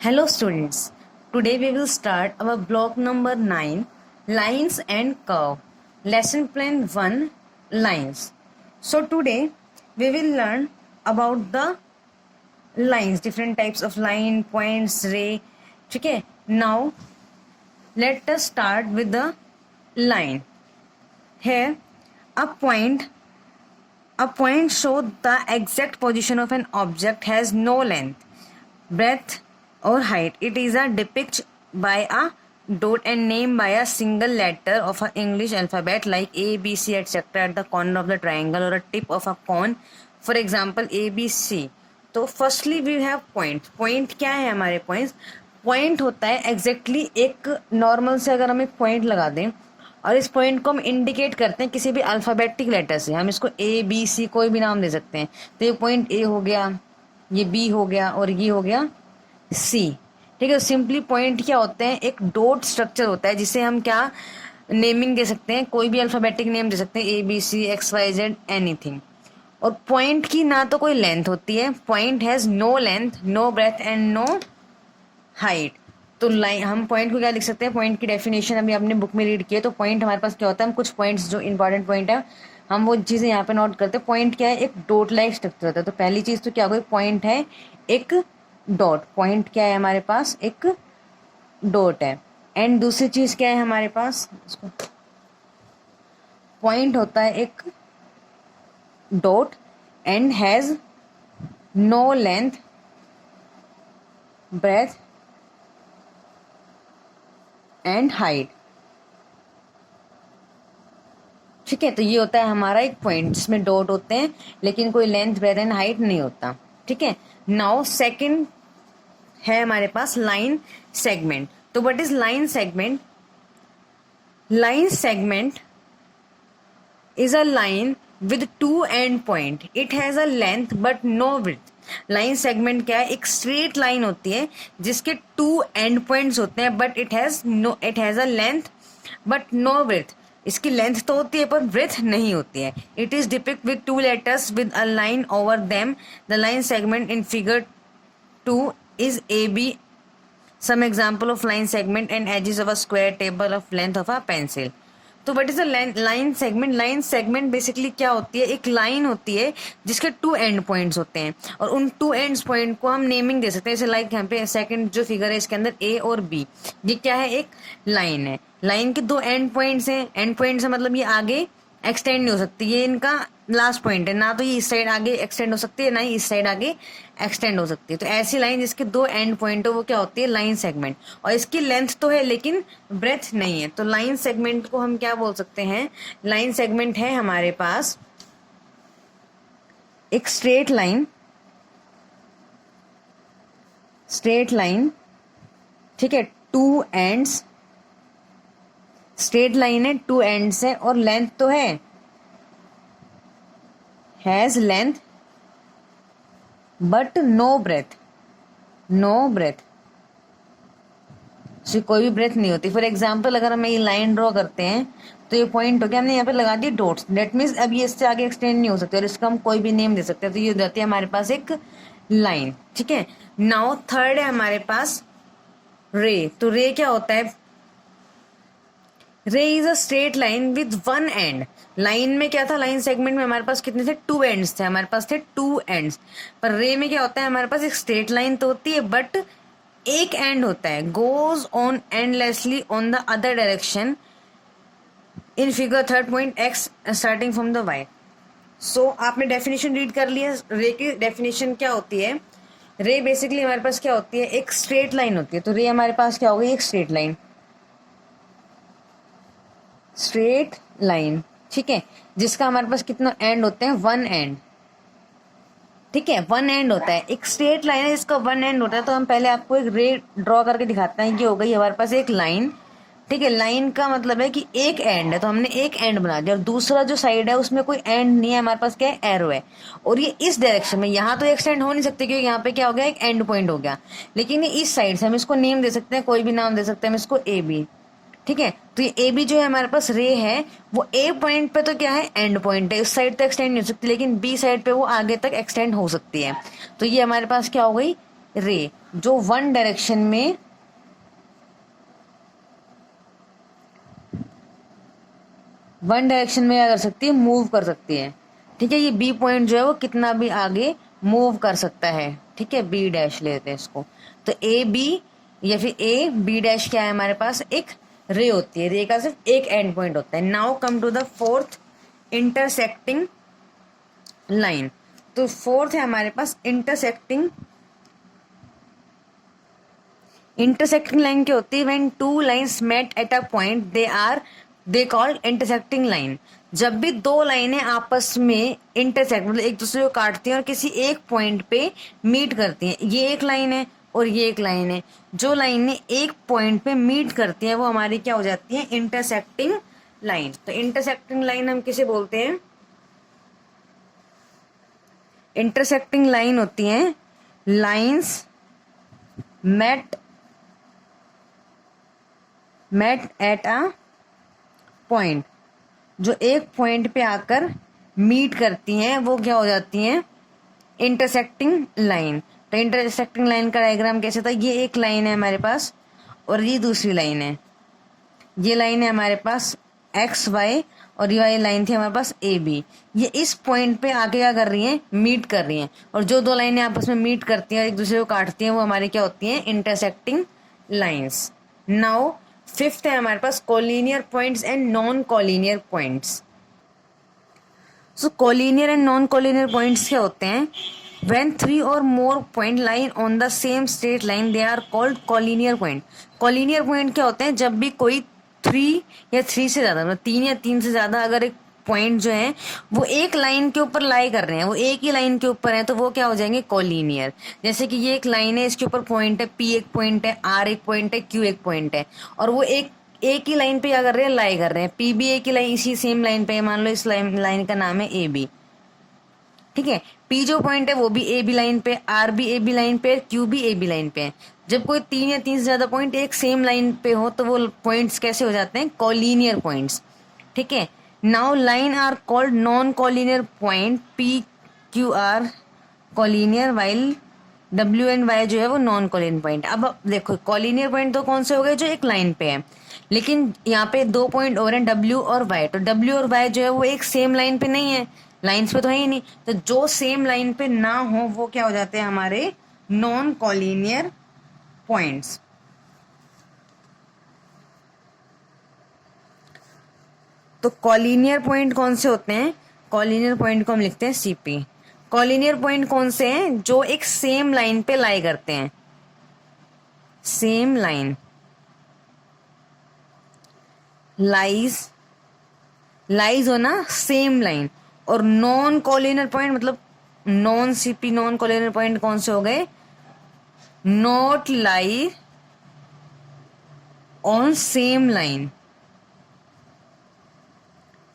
Hello students, today we will start our block number 9, Lines and Curve. Lesson plan 1, Lines. So today we will learn about the lines, different types of line, points, ray. Okay, now let us start with the line. Here a point shows the exact position of an object, has no length, breadth or height. It is a depicted by a dot and named by a single letter of an English alphabet like A, B, C, etc. at the corner of the triangle or a tip of a cone. For example, A, B, C. तो firstly we have point. Point क्या है हमारे points? Point होता है exactly एक normal से अगर हम एक पॉइंट लगा दें और इस पॉइंट को हम इंडिकेट करते हैं किसी भी अल्फ़ाबेटिक लेटर से, हम इसको ए बी सी कोई भी नाम दे सकते हैं. तो ये पॉइंट ए हो गया, ये बी हो गया और ये हो गया सी. ठीक है. सिंपली पॉइंट क्या होते हैं? एक डॉट स्ट्रक्चर होता है जिसे हम क्या नेमिंग दे सकते हैं, कोई भी अल्फ़ाबेटिक नेम दे सकते हैं, A B C X Y Z anything. और पॉइंट की ना तो कोई लेंथ होती है, point has no length, no breadth and no height. तो लाइन, हम पॉइंट को क्या लिख सकते हैं? पॉइंट की डेफिनेशन अभी आपने बुक में रीड की है. तो पॉइंट हमारे पास क्या होता है? हम कुछ पॉइंट्स जो इंपॉर्टेंट पॉइंट है हम वो चीज़ें यहाँ पे नोट करते हैं. पॉइंट क्या है? एक डॉट लाइक स्ट्रक्चर होता है. तो पहली चीज़ तो क्या हो गई? पॉइंट है एक डॉट. पॉइंट क्या है हमारे पास? एक डॉट है. एंड दूसरी चीज़ क्या है हमारे पास? पॉइंट होता है एक dot and has no length, breadth and height. ठीक है. तो ये होता है हमारा एक पॉइंट जिसमें डॉट होते हैं लेकिन कोई लेंथ, ब्रेथ एंड हाइट नहीं होता. ठीक है. नाउ सेकंड है हमारे पास लाइन सेगमेंट. तो what is line segment? Line segment is a line with two end point. It has a length but no width. Line segment क्या है? एक स्ट्रेट लाइन होती है जिसके टू एंड पॉइंट्स होते हैं but it has a length but no breadth. इसकी length तो होती है पर ब्रेथ नहीं होती है. It is depict with two letters with a line over them. The line segment in figure 2 is AB. Some example of line segment and edges of a square table of length of a pencil. तो what is the line segment? Line segment basically क्या होती है? एक line होती है जिसके to and points होते हैं और उन टू एंड पॉइंट को हम नेमिंग दे सकते हैं. जैसे लाइक यहाँ पे सेकंड जो फिगर है इसके अंदर ए और बी, ये क्या है? एक लाइन है. लाइन के दो एंड पॉइंट्स हैं. एंड पॉइंट्स है मतलब ये आगे एक्सटेंड नहीं हो सकती. ये इनका लास्ट पॉइंट है. ना तो ये इस साइड आगे एक्सटेंड हो सकती है ना ही इस साइड आगे एक्सटेंड हो सकती है. तो ऐसी लाइन जिसके दो एंड पॉइंट हो वो क्या होती है? Line segment. और इसकी लेंथ तो है लेकिन ब्रेथ नहीं है. तो लाइन सेगमेंट को हम क्या बोल सकते हैं? लाइन सेगमेंट है हमारे पास एक स्ट्रेट लाइन. ठीक है. टू एंड्स, स्ट्रेट लाइन है, टू एंड्स है और लेंथ तो है, has length but no breadth. कोई भी ब्रेथ नहीं होती. फॉर एग्जाम्पल अगर हम ये लाइन ड्रॉ करते हैं तो ये पॉइंट हो गया, हमने यहाँ पे लगा दिए डॉट्स. डेट मीन्स अब ये इससे आगे एक्सटेंड नहीं हो सकते और इसका हम कोई भी नेम दे सकते हैं. तो ये हो जाती है हमारे पास एक लाइन. ठीक है. नाउ थर्ड है हमारे पास रे. तो रे क्या होता है? रे is a straight line with one and. Line में क्या था? लाइन सेगमेंट में हमारे पास कितने थे? टू एंड्स थे. हमारे पास थे टू एंड्स. पर रे में क्या होता है? हमारे पास एक स्ट्रेट लाइन तो होती है बट एक एंड होता है. Goes on endlessly on the other direction in figure 3.x starting from the Y. So आपने डेफिनेशन रीड कर लिया. रे की डेफिनेशन क्या होती है? रे बेसिकली हमारे पास क्या होती है? एक स्ट्रेट लाइन होती है. तो रे हमारे पास क्या हो गई? एक स्ट्रेट लाइन. ठीक है. जिसका हमारे पास कितना एंड होते हैं? One and. ठीक है. वन एंड होता है. एक स्ट्रेट लाइन है जिसका वन एंड होता है. तो हम पहले आपको एक रे ड्रॉ करके दिखाते हैं. ये हो गई हमारे पास एक लाइन. ठीक है. लाइन का मतलब है कि एक एंड है तो हमने एक एंड बना दिया और दूसरा जो साइड है उसमें कोई एंड नहीं है. हमारे पास क्या है? एरो है. और ये इस डायरेक्शन में, यहाँ तो एक्सटेंड हो नहीं सकते क्योंकि यहाँ पे क्या हो गया? एक एंड पॉइंट हो गया. लेकिन ये इस साइड से हम इसको नेम दे सकते हैं, कोई भी नाम दे सकते हैं. हम इसको ए बी. ठीक है. तो ये ए बी जो है हमारे पास रे है वो ए पॉइंट पे तो क्या है? एंड पॉइंट है. उस साइड तक एक्सटेंड नहीं हो सकती लेकिन बी साइड पे वो आगे तक एक्सटेंड हो सकती है. तो ये हमारे पास क्या हो गई? रे जो वन डायरेक्शन में क्या कर सकती है, मूव कर सकती है। ठीक है, ये बी पॉइंट जो है वो कितना भी आगे मूव कर सकता है। ठीक है, बी डैश लेते हैं इसको। तो ए बी या फिर ए बी डैश क्या है हमारे पास, एक रे होती है। रे का सिर्फ एक एंड पॉइंट होता है। Now come to the fourth intersecting line. तो फोर्थ है हमारे पास इंटरसेक्टिंग लाइन क्या होती है, when two lines met at a point they called intersecting line. जब भी दो लाइनें आपस में इंटरसेक्ट मतलब एक दूसरे को काटती हैं और किसी एक पॉइंट पे मीट करती हैं, ये एक लाइन है और ये एक लाइन है, जो लाइनें एक पॉइंट पे मीट करती हैं वो हमारी क्या हो जाती है, इंटरसेक्टिंग लाइन। तो इंटरसेक्टिंग लाइन हम किसे बोलते हैं, इंटरसेक्टिंग लाइन होती हैं lines met at a point, जो एक पॉइंट पे आकर मीट करती हैं वो क्या हो जाती हैं, इंटरसेक्टिंग लाइन। तो इंटरसेक्टिंग लाइन का डायग्राम कैसे था, ये एक लाइन है हमारे पास और ये दूसरी लाइन है। ये लाइन है हमारे पास एक्स वाई और ये वाली लाइन थी हमारे पास ए बी। ये इस पॉइंट पे आगे क्या कर रही हैं, मीट कर रही हैं। और जो दो लाइनें आपस में मीट करती हैं और एक दूसरे को काटती हैं वो हमारी क्या होती हैं, इंटरसेक्टिंग लाइंस। नाउ फिफ्थ है हमारे पास collinear points and non collinear points. So collinear and non collinear points क्या होते हैं, व्हेन थ्री और more point line on the same straight line they are called collinear point. Collinear point क्या होते हैं, जब भी कोई थ्री या थ्री से ज्यादा मतलब तीन या तीन से ज्यादा अगर एक पॉइंट जो है वो एक लाइन के ऊपर लाई कर रहे हैं, वो एक ही लाइन के ऊपर है, तो वो क्या हो जाएंगे, कोलिनियर। जैसे कि ये एक लाइन है, इसके ऊपर पॉइंट है, पी एक पॉइंट है, आर एक पॉइंट है, क्यू एक पॉइंट है, और वो एक ही लाइन पे क्या कर रहे हैं, लाई कर रहे हैं। पी भी एक ही लाइन इसी सेम लाइन पे, मान लो इस लाइन का नाम है ए बी। ठीक है, पी जो पॉइंट है वो भी ए बी लाइन पे, आर भी ए बी लाइन पे, क्यू भी ए बी लाइन पे है। जब कोई तीन या तीन से ज्यादा पॉइंट एक सेम लाइन पे हो तो वो पॉइंट्स कैसे हो जाते हैं, कोलिनियर पॉइंट्स। ठीक है, now line are called non collinear point, P Q R collinear while W and Y जो है वो नॉन कोलिनियर पॉइंट। अब देखो कोलिनियर पॉइंट तो कौन से हो गए, जो एक लाइन पे है, लेकिन यहाँ पे दो पॉइंट और हैं डब्ल्यू और वाई। तो डब्ल्यू और वाई जो है वो एक सेम लाइन पे नहीं है, लाइंस पे तो है ही नहीं। तो जो सेम लाइन पे ना हो वो क्या हो जाते हैं हमारे नॉन कोलिनियर पॉइंट्स। तो कोलिनियर पॉइंट कौन से होते हैं, कोलिनियर पॉइंट को हम लिखते हैं सीपी। कोलिनियर पॉइंट कौन से हैं, जो एक सेम लाइन पे लाई करते हैं, सेम लाइन लाइज हो ना, सेम लाइन। और नॉन कोलिनियर पॉइंट मतलब non CP non collinear point कौन से हो गए, not lie on same line.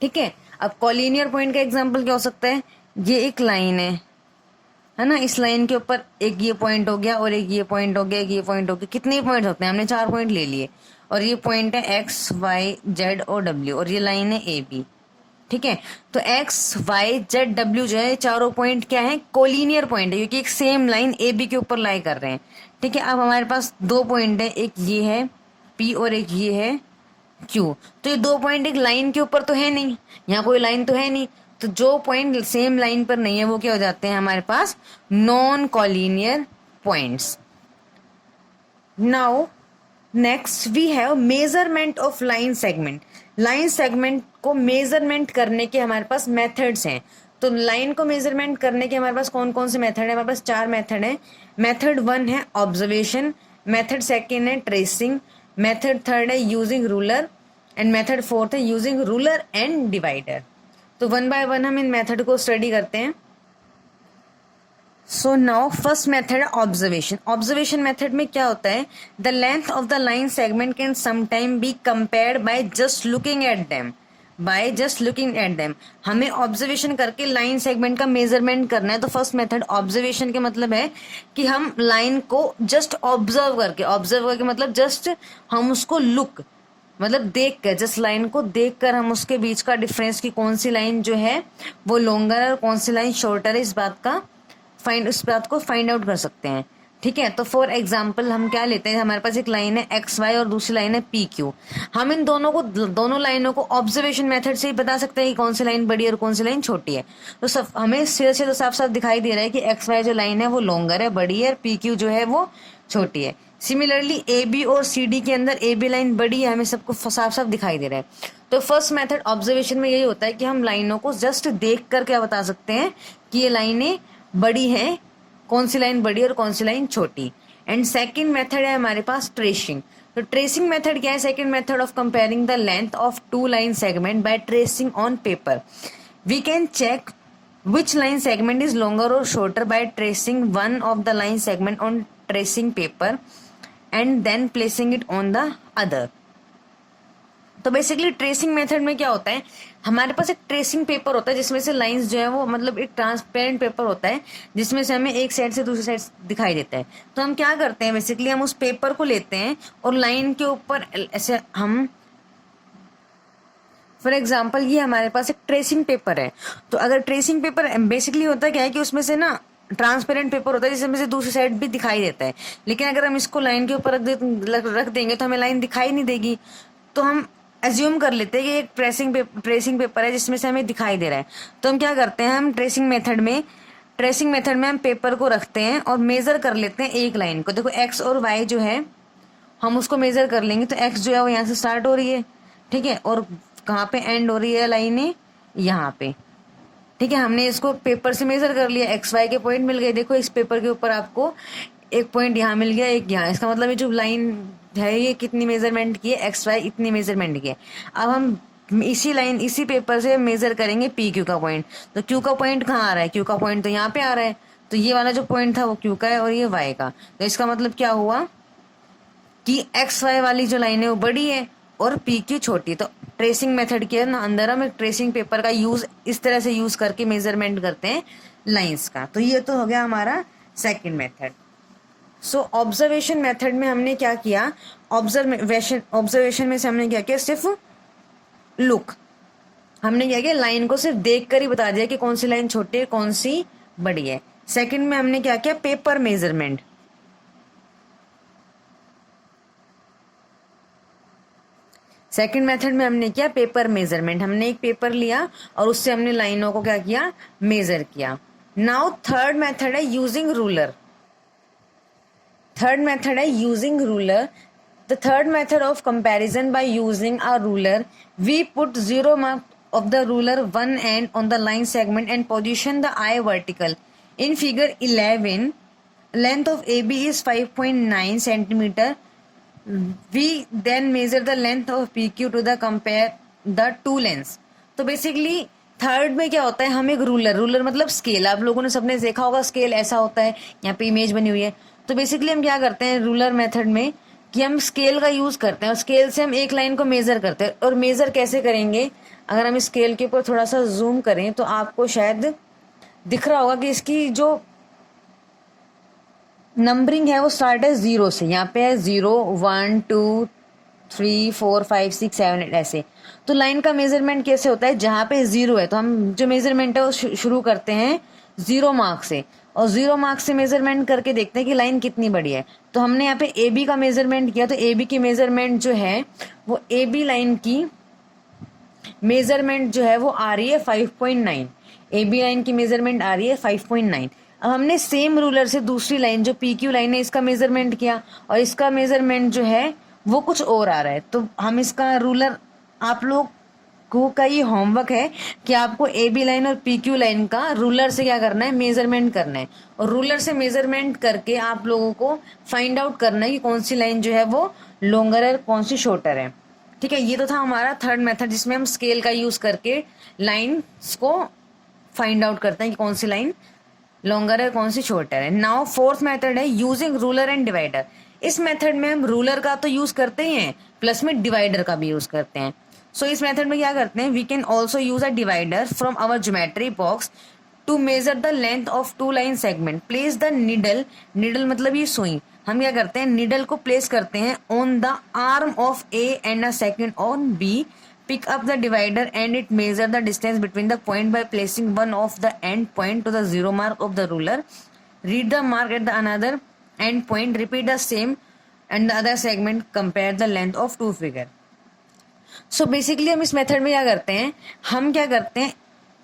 ठीक है, अब कोलिनियर पॉइंट का एग्जांपल क्या हो सकता है, ये एक लाइन है ना, इस लाइन के ऊपर एक ये पॉइंट हो गया और एक ये पॉइंट हो गया, एक ये पॉइंट हो गया। कितने पॉइंट होते हैं, हमने 4 पॉइंट ले लिए, और ये पॉइंट है एक्स वाई जेड और डब्ल्यू, और ये लाइन है ए बी। ठीक है, तो एक्स वाई जेड डब्ल्यू जो है चारों पॉइंट क्या है, कोलिनियर पॉइंट है, क्योंकि एक सेम लाइन ए बी के ऊपर लाई कर रहे हैं। ठीक है, अब हमारे पास दो पॉइंट है, एक ये है पी और एक ये है क्यू। तो ये दो पॉइंट एक लाइन के ऊपर तो है नहीं, यहाँ कोई लाइन तो है नहीं, तो जो पॉइंट सेम लाइन पर नहीं है वो क्या हो जाते हैं हमारे पास, non collinear points. Now next we have measurement of line segment. Line segment को मेजरमेंट करने के हमारे पास मेथड्स हैं। तो लाइन को मेजरमेंट करने के हमारे पास कौन कौन से मेथड है, हमारे पास 4 मेथड है। मेथड 1 है ऑब्जर्वेशन, मेथड 2 है ट्रेसिंग, मेथड 3 है यूजिंग रूलर, एंड मेथड 4 है यूजिंग रूलर एंड डिवाइडर। तो 1 बाय 1 हम इन मेथड को स्टडी करते हैं। सो नाउ फर्स्ट मेथड है ऑब्जर्वेशन। ऑब्जर्वेशन मेथड में क्या होता है, the length of the line segment can sometime be compared by just looking at them. हमें ऑब्जर्वेशन करके लाइन सेगमेंट का मेजरमेंट करना है। तो फर्स्ट मेथड ऑब्जर्वेशन के मतलब है कि हम लाइन को जस्ट ऑब्जर्व करके मतलब जस्ट हम उसको मतलब देख कर, जस्ट लाइन को देख कर हम उसके बीच का डिफरेंस की कौन सी लाइन जो है वो लॉन्गर है और कौन सी लाइन शॉर्टर है, इस बात को फाइंड आउट कर सकते हैं। ठीक है। तो फॉर एग्जाम्पल हम क्या लेते हैं, हमारे पास एक लाइन है एक्स वाई और दूसरी लाइन है पी क्यू। हम इन दोनों लाइनों को ऑब्जर्वेशन मेथड से ही बता सकते हैं कि कौन सी लाइन बड़ी है और कौन सी लाइन छोटी है। तो सब हमें सिरे से तो साफ साफ दिखाई दे रहा है कि एक्स वाई जो लाइन है वो लॉन्गर है, बड़ी है, और पी क्यू जो है वो छोटी है। सिमिलरली ए बी और सी डी के अंदर ए बी लाइन बड़ी है, हमें सबको साफ साफ दिखाई दे रहा है। तो फर्स्ट मेथड ऑब्जर्वेशन में यही होता है कि हम लाइनों को जस्ट देख कर क्या बता सकते हैं कि ये लाइनें बड़ी हैं, कौन सी लाइन बड़ी और कौन सी लाइन छोटी। एंड सेकंड मेथड है हमारे पास ट्रेसिंग। तो ट्रेसिंग मेथड क्या है, second method of comparing the length of two line segment by tracing on paper. We can check which line segment is longer or shorter by tracing one of the line segment on tracing paper and then placing it on the other। तो basically tracing method में क्या होता है, हमारे पास एक tracing paper होता है जिसमें से लाइंस जो है वो मतलब एक ट्रांसपेरेंट पेपर होता है जिसमें से हमें एक साइड से दूसरी साइड दिखाई देता है। तो हम क्या करते हैं, बेसिकली हम उस पेपर को लेते हैं और लाइन के ऊपर ऐसे हम, फॉर एग्जाम्पल ये हमारे पास एक ट्रेसिंग पेपर है। तो अगर ट्रेसिंग पेपर बेसिकली होता क्या है कि उसमें से ना ट्रांसपेरेंट पेपर होता है जिसमें से दूसरी साइड भी दिखाई देता है, लेकिन अगर हम इसको लाइन के ऊपर रख देंगे तो हमें लाइन दिखाई नहीं देगी। तो हम एज्यूम कर लेते हैं कि एक ट्रेसिंग पेपर है जिसमें से हमें दिखाई दे रहा है। तो हम क्या करते हैं, हम ट्रेसिंग मेथड में हम पेपर को रखते हैं और मेजर कर लेते हैं एक लाइन को। देखो एक्स और वाई जो है हम उसको मेजर कर लेंगे। तो एक्स जो है वो यहाँ से स्टार्ट हो रही है, ठीक है, और कहाँ पे एंड हो रही है लाइनें, यहाँ पे, ठीक है। हमने इसको पेपर से मेजर कर लिया, एक्स वाई के पॉइंट मिल गए। देखो इस पेपर के ऊपर आपको एक पॉइंट यहाँ मिल गया, एक यहाँ। इसका मतलब ये जो लाइन है ये कितनी मेजरमेंट की है, एक्स वाई इतनी मेजरमेंट की है। अब हम इसी पेपर से मेजर करेंगे पी क्यू का पॉइंट। तो क्यू का पॉइंट कहाँ आ रहा है, क्यू का पॉइंट तो यहाँ पे आ रहा है। तो ये वाला जो पॉइंट था वो क्यू का है और ये वाई का। तो इसका मतलब क्या हुआ कि एक्स वाई वाली जो लाइन है वो बड़ी है और पी क्यू छोटी है। तो ट्रेसिंग मेथड के अंदर हम एक ट्रेसिंग पेपर का यूज इस तरह से यूज करके मेजरमेंट करते हैं लाइंस का। तो ये तो हो गया हमारा सेकंड मेथड। सो ऑब्जर्वेशन मेथड में हमने क्या किया, ऑब्जर्वेशन में से हमने क्या किया, सिर्फ लुक, हमने क्या किया, लाइन को सिर्फ देख कर ही बता दिया कि कौन सी लाइन छोटी है कौन सी बड़ी है। सेकंड में हमने क्या किया, पेपर मेजरमेंट। सेकंड मेथड में हमने किया पेपर मेजरमेंट, हमने एक पेपर लिया और उससे हमने लाइनों को क्या किया, मेजर किया। नाउ थर्ड मेथड है यूजिंग रूलर। थर्ड मेथड है using ruler. The third method of comparison by using a ruler, we put 0 mark of the ruler one end on the line segment and position the eye vertical. In figure 11, length of AB is 5.9 centimeter. We then measure the length of PQ to the compare the two lengths. तो basically third में क्या होता है, हम एक ruler मतलब scale, आप लोगों ने सबने देखा होगा स्केल ऐसा होता है, यहाँ पे इमेज बनी हुई है। तो बेसिकली हम क्या करते हैं रूलर मेथड में कि हम स्केल का यूज करते हैं और स्केल से हम एक लाइन को मेजर करते हैं। और मेजर कैसे करेंगे, अगर हम स्केल के ऊपर थोड़ा सा जूम करें तो आपको शायद दिख रहा होगा कि इसकी जो नंबरिंग है वो स्टार्ट है 0 से। यहाँ पे है 0 1 2 3 4 5 6 7 8 ऐसे। तो लाइन का मेजरमेंट कैसे होता है, जहाँ पे 0 है तो हम जो मेजरमेंट है वो शुरू करते हैं 0 मार्क से, और 0 मार्क से मेजरमेंट करके देखते हैं कि लाइन कितनी बड़ी है। तो हमने यहाँ पे ए बी का मेजरमेंट किया। तो ए बी की मेजरमेंट जो है वो ए बी लाइन की मेजरमेंट जो है वो आ रही है 5.9। ए बी लाइन की मेजरमेंट आ रही है 5.9। अब हमने सेम रूलर से दूसरी लाइन जो पी क्यू लाइन है इसका मेजरमेंट किया और इसका मेजरमेंट जो है वो कुछ और आ रहा है। तो हम इसका रूलर, आप लोग का ये होमवर्क है कि आपको ए बी लाइन और पी क्यू लाइन का रूलर से क्या करना है, मेजरमेंट करना है। और रूलर से मेजरमेंट करके आप लोगों को फाइंड आउट करना है कि कौन सी लाइन जो है वो लॉन्गर है कौन सी शॉर्टर है। ठीक है, ये तो था हमारा थर्ड मेथड जिसमें हम स्केल का यूज करके लाइन्स को फाइंड आउट करते हैं कि कौन सी लाइन लॉन्गर है कौन सी शॉर्टर है। नाउ फोर्थ मेथड है यूजिंग रूलर एंड डिवाइडर। इस मेथड में हम रूलर का तो यूज करते ही हैं प्लस में डिवाइडर का भी यूज करते हैं। सो इस मेथड में क्या करते हैं, we can also use a divider from our geometry box to measure the length of two line segment. Place the needle मतलब ये सुई, हम क्या करते हैं निडल को प्लेस करते हैं on the arm of A and a second on B. Pick up the divider and it measure the distance between the point by placing one of the end point to the 0 mark of the ruler. Read the mark at the another end point, repeat the same and the other segment, compare the length of two figure. So basically हम इस method में क्या करते हैं, हम क्या करते हैं,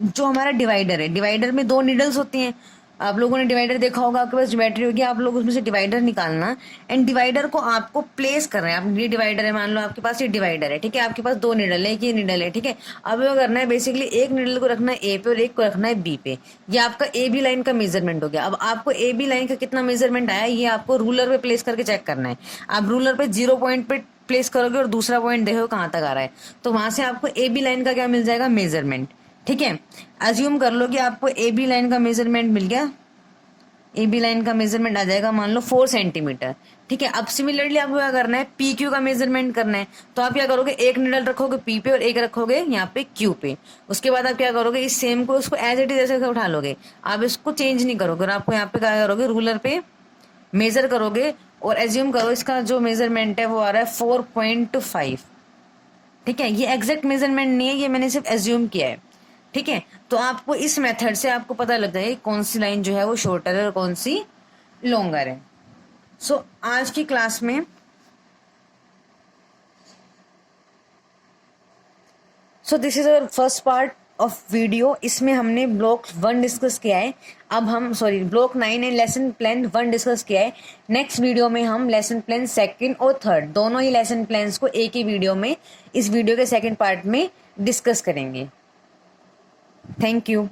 जो हमारा डिवाइडर है, डिवाइडर में दो नीडल्स होती हैं। आप लोगों ने डिवाइडर देखा होगा, आपके पास ज्योमेट्री होगी, आप लोग उसमें से डिवाइडर निकालना एंड डिवाइडर को आपको प्लेस कर रहे हैं। आप ये डिवाइडर है, मान लो आपके पास ये डिवाइडर है, ठीक है, आपके पास दो नीडल है, एक ये नीडल है, ठीक है। अब ये करना है बेसिकली, एक नीडल को रखना है ए पे और एक को रखना है बी पे। ये आपका ए बी लाइन का मेजरमेंट हो गया। अब आपको ए बी लाइन का कितना मेजरमेंट आया, ये आपको रूलर पे प्लेस करके चेक करना है। आप रूलर पे 0 पॉइंट पे प्लेस करोगे और दूसरा पॉइंट देखो कहाँ तक आ रहा है, तो वहां से आपको ए बी लाइन का क्या मिल जाएगा, मेजरमेंट। ठीक है, अज्यूम कर लो कि आपको ए बी लाइन का मेजरमेंट मिल गया, ए बी लाइन का मेजरमेंट आ जाएगा मान लो 4 सेंटीमीटर। ठीक है, अब सिमिलरली आपको क्या करना है, पी क्यू का मेजरमेंट करना है। तो आप क्या करोगे, एक निडल रखोगे पी पे और एक रखोगे यहाँ पे क्यू पे। उसके बाद आप क्या करोगे, इस सेम को उसको एज इट इज ऐसे उठा लोगे, आप इसको चेंज नहीं करोगे और आपको यहाँ पे क्या करोगे, रूलर पे मेजर करोगे और एज्यूम करो इसका जो मेजरमेंट है वो आ रहा है 4.5। ठीक है, ये एग्जैक्ट मेजरमेंट नहीं है, ये मैंने सिर्फ एज्यूम किया है। ठीक है, तो आपको इस मेथड से आपको पता लग जाएगा कौन सी लाइन जो है वो शॉर्टर है और कौन सी लॉन्गर है। सो आज की क्लास में this is our first part of video. इसमें हमने ब्लॉक 1 डिस्कस किया है। अब हम block 9 and lesson plan 1 discuss किया है। नेक्स्ट वीडियो में हम लेसन प्लान 2 और 3 दोनों ही लेसन प्लान्स को एक ही वीडियो में, इस वीडियो के सेकंड पार्ट में डिस्कस करेंगे। Thank you.